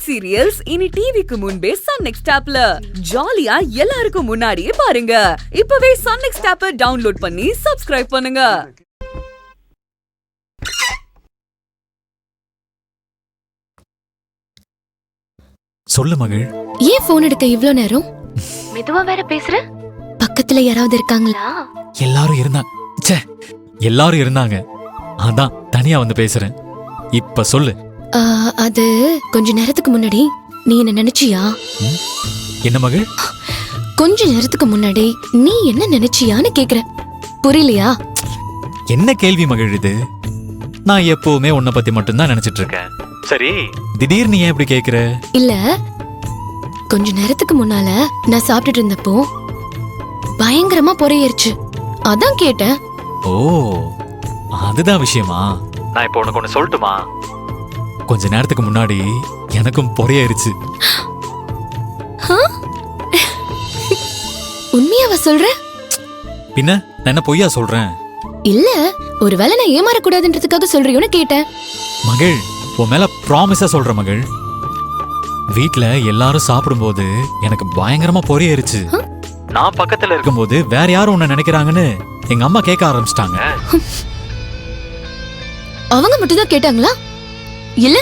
Web serials இனி டிவிக்கு முன்பே சன் நெக்ஸ்ட் ஆப்ல ஜாலியா எல்லாருக்கும் முன்னாடியே பாருங்க. இப்பவே சன் நெக்ஸ்ட் ஆப்பை டவுன்லோட் பண்ணி சப்ஸ்கிரைப் பண்ணுங்க. சொல்லு மகள். ஏன் போன் எடுக்க இவ்ளோ நேரம்? மெதுவா வேற பேசுற. பக்கத்துல யாராவது இருக்காங்களா? எல்லாரும் இருந்தாங்க. அதான் தனியா வந்து பேசுறேன். இப்ப சொல்லு. அது கொஞ்ச நேரத்துக்கு முன்னாடி நீ என்ன நினைச்சியா? என்ன மகள்? கொஞ்ச நேரத்துக்கு முன்னாடி நீ என்ன நினைச்சியான்னு கேக்குறேன். புரியலையா? என்ன கேள்வி மகள் இது? நான் எப்பவுமே உன்னை பத்தி மட்டும்தான் நினைச்சிட்டு இருக்கேன். சரி, திடீர்னு ஏன் இப்படி கேக்குற? இல்ல, கொஞ்ச நேரத்துக்கு முன்னால நான் சாப்பிட்டுட்டு இருந்தப்போ பயங்கரமா பொறையேறிச்சு. அதான் கேட்டேன். ஓ, அதுதான் விஷயமா? நான் இப்ப உனக்கு ஒண்ணு சொல்லட்டுமா? கொஞ்ச நேரத்துக்கு முன்னாடி எனக்கும் பொறையேறிச்சு. உண்மையாவா சொல்ற? பின்ன நான் என்ன பொய்யா சொல்றேன்? இல்ல, ஒருவேளை நான் ஏமாறக்கூடாதுன்றதுக்காக சொல்றியோன்னு கேட்டேன். மகள், உன் மேல ப்ராமிஸா சொல்ற மகள். வீட்ல எல்லாரும் சாப்பிடும்போது எனக்கு பயங்கரமா பொறையேறிச்சு. நான் பக்கத்துல இருக்கும்போது வேற யாரும் உன்னை நினைக்கிறாங்கன்னு எங்க அம்மா கேட்க ஆரம்பிச்சிட்டாங்க. அவங்க மட்டும் தான் கேட்டாங்களா? இல்ல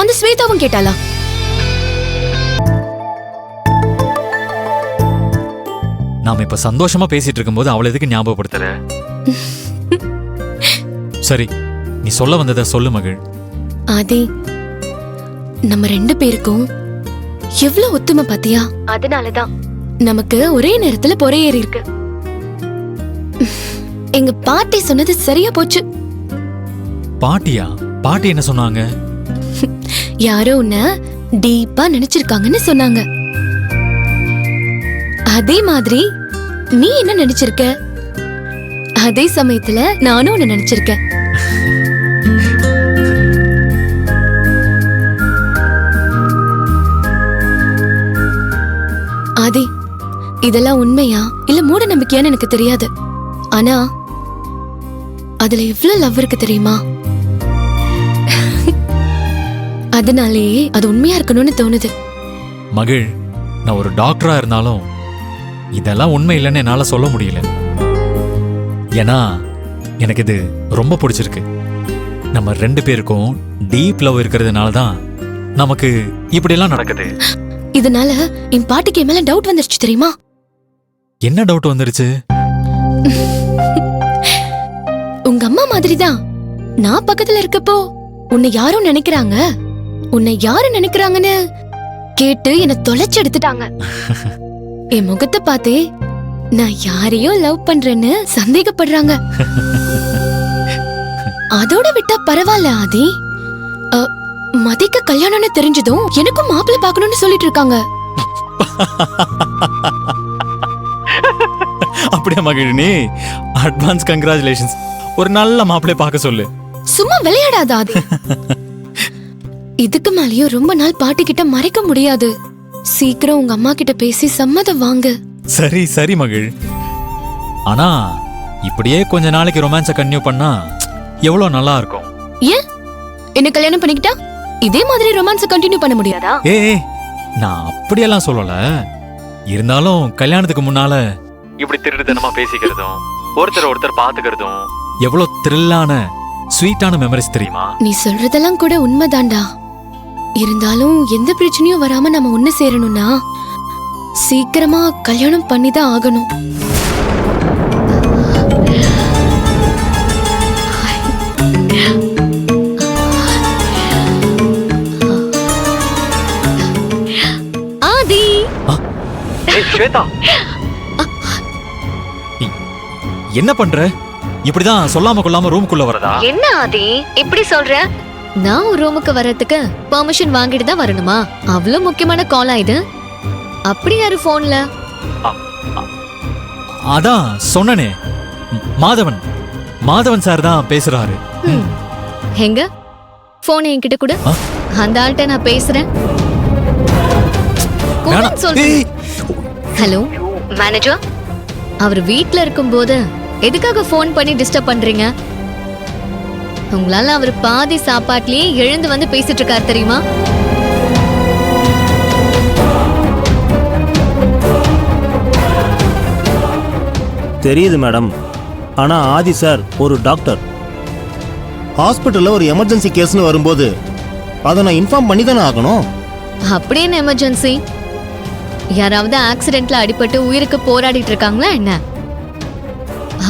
அந்த ஸ்வேதாவும் கேட்டாளா? நாம இப்ப சந்தோஷமா பேசிட்டு இருக்கும்போது அவளை எதுக்கு ஞாபகப்படுத்துற? சரி, நீ சொல்ல வந்ததை சொல்லு மகள். ஆதி, நம்ம ரெண்டு பேருக்கும் எவ்வளவு ஒத்துமை பாத்தியா? அதனாலதான் நமக்கு ஒரே நேரத்துல பொறையேறி இருக்கு. எங்க பாட்டி சொன்னது சரியா போச்சு. பாட்டியா? பாட்டி என்ன சொன்னாங்க? யாரோ உன்ன டீப்பா நினைச்சிருக்காங்கன்னு சொன்னாங்க. அதே மாதிரி நீ என்ன நினைச்சிருக்க? அதே சமயத்துல நானும் உன்னை நினைச்சிருக்கேன். ஆதி, இதெல்லாம் உண்மையா இல்ல மூட நம்பிக்கையான்னு எனக்கு தெரியாது. ஆனா அதுல எவ்வளவு லவ் இருக்கு தெரியுமா? அதனாலேயே அது உண்மையா இருக்கணும்னு தோணுது. மகள், நான் ஒரு டாக்டரா இருந்தாலும் இதெல்லாம் உண்மை இல்லைன்னு என்னால சொல்ல முடியல. ஏன்னா எனக்கு இது ரொம்ப பிடிச்சிருக்கு. நம்ம ரெண்டு பேருக்கும் டீப் லவ் இருக்கிறதுனால தான் நமக்கு இப்படி எல்லாம் நடக்குது. இதனால என் பாட்டிக்கு என் மேல டவுட் வந்துருச்சு தெரியுமா? என்ன டவுட் வந்துருச்சு? உங்க அம்மா மாதிரிதான் நான் பக்கத்துல இருக்கப்போ உன்னை யாரும் நினைக்கிறாங்க, உன்னை யாரு நினைக்கிறாங்கன்னு கேட்டு என்ன தொலைச்சு எடுத்துட்டாங்க. என் முகத்தை பார்த்தே நான் யாரையோ லவ் பண்றேன்னு சந்தேகப்படுறாங்க. அதோட விட்டா பரவாயில்ல ஆதி. மதிக்க கல்யாணம்னு தெரிஞ்சதும் எனக்கும் மாப்பிள்ளை பார்க்கணும்னு சொல்லிட்டு இருக்காங்க. அப்படியே மகிழினி, அட்வான்ஸ் கங்க்ராச்சுலேஷன்ஸ். ஒரு நல்ல மாப்பிள்ளை பார்க்க சொல்லு. சும்மா விளையாடாத ஆதி. இதுக்கு மேலயும் ரொம்ப நாள் பாட்டி கிட்ட மறைக்க முடியாது. சீக்கிரம் உங்க அம்மா கிட்ட பேசி சம்மதம் வாங்க. சரி சரி மகிழ். ஆனா இப்படியே கொஞ்ச நாளைக்கு ரொமான்ஸ கன்டினியூ பண்ணா எவ்வளவு நல்லா இருக்கும். ஏன் என்ன கல்யாணம் பண்ணிக்கிட்டா இதே மாதிரி ரொமான்ஸ கண்டினியூ பண்ண முடியாதா? ஏய், நான் அப்படியெல்லாம் சொல்லல. இருந்தாலும் கல்யாணத்துக்கு முன்னால இப்படி திருடுதனமா பேசிக்கிறதும் ஒருத்தர் பாத்துக்கிறதும் எவ்வளவு த்ரில்லான ஸ்வீட்டான மெமரிஸ் தெரியுமா? நீ சொல்றதெல்லாம் கூட உண்மைதான்டா. இருந்தாலும் எந்த பிரச்சனையும் வராம நம்ம ஒண்ணு சேரணும்னா சீக்கிரமா கல்யாணம் பண்ணிதான் ஆகணும். ஆதி, ஸ்வேதா, என்ன பண்ற? இப்படிதான் சொல்லாம கொள்ளாம ரூமுக்குள்ள வரதா? என்ன ஆதி இப்படி சொல்ற? நான் ஒரு ரூமுக்கு வரதுக்கு பெர்மிஷன் வாங்கிட்டு தான் வரணுமா? அவ்வளவு முக்கியமான காலா இது? அப்படி யாரு போன்ல? அதான் சொன்னனே, மாதவன் சார் தான் பேசுறாரு. எங்க போன் என்கிட்ட கூட. அந்த ஆள்கிட்ட நான் பேசுறேன். ஹலோ மேனேஜர், அவர் வீட்ல இருக்கும்போது எதுக்காக போன் பண்ணி டிஸ்டர்ப் பண்றீங்க? உங்களால அவர் பாதி சாப்பாட்லயே எழுந்து வந்து பேசிட்டு இருக்காரு தெரியுமா? தெரியுது மேடம். ஆனால் ஆதி சார் ஒரு டாக்டர். ஹாஸ்பிட்டலில் ஒரு எமர்ஜென்சி கேஸ்னு வரும்போது அதை நான் இன்ஃபார்ம் பண்ணி தானே ஆகணும். அப்படி என்ன எமர்ஜென்சி? யாராவது ஆக்சிடென்ட்ல அடிபட்டு உயிருக்கு போராடிட்டு இருக்காங்களா என்ன?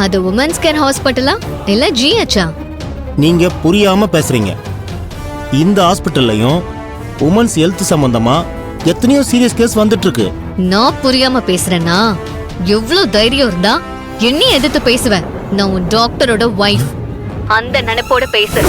அது உமன்ஸ் கேர் ஹாஸ்பிட்டலா இல்ல ஜிஹெச்சா? நீங்கள் புரியாமல் பேசுகிறீங்க. இந்த ஹாஸ்பிட்டல்லையும் உமன்ஸ் ஹெல்த் சம்பந்தமாக எத்தனையோ சீரியஸ் கேஸ் வந்துட்டு இருக்கு. நான் புரியாம பேசுறேன்னா எவ்வளவு தைரியம் இருந்தா என்னைய எதிர்த்து பேசுவேன்? நான் உன் டாக்டரோட வைஃப். அந்த நினைப்போட பேசு.